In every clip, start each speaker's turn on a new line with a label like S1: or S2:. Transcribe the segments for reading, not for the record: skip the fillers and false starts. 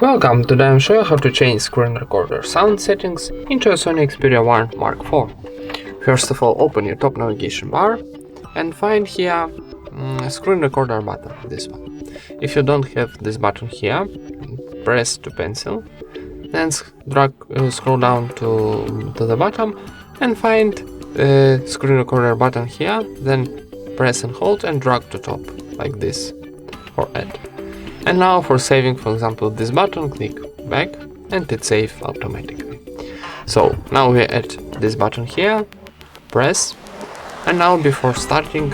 S1: Welcome, today I'm showing how to change screen recorder sound settings into a SONY Xperia 1 Mark IV. First of all, open your top navigation bar and find here screen recorder button, this one. If you don't have this button here, press to pencil, then scroll down to the bottom and find screen recorder button here, then press and hold and drag to top, like this, or add. And now for saving, for example, this button, click back and it saves automatically. So now we add this button here, press, and now before starting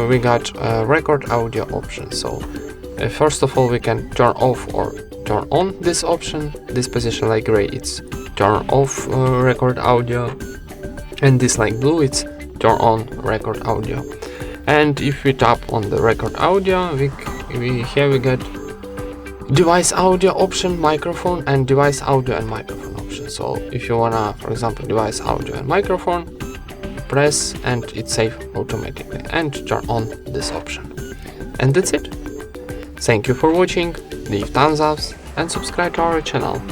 S1: we got record audio option. So first of all we can turn off or turn on this option. This position like gray, it's turn off record audio, and this like blue, it's turn on record audio. And if we tap on the record audio, here we get device audio option, microphone, and device audio and microphone option. So if you wanna, for example, device audio and microphone, press and it saves automatically, and turn on this option. And that's it. Thank you for watching, leave thumbs up and subscribe to our channel.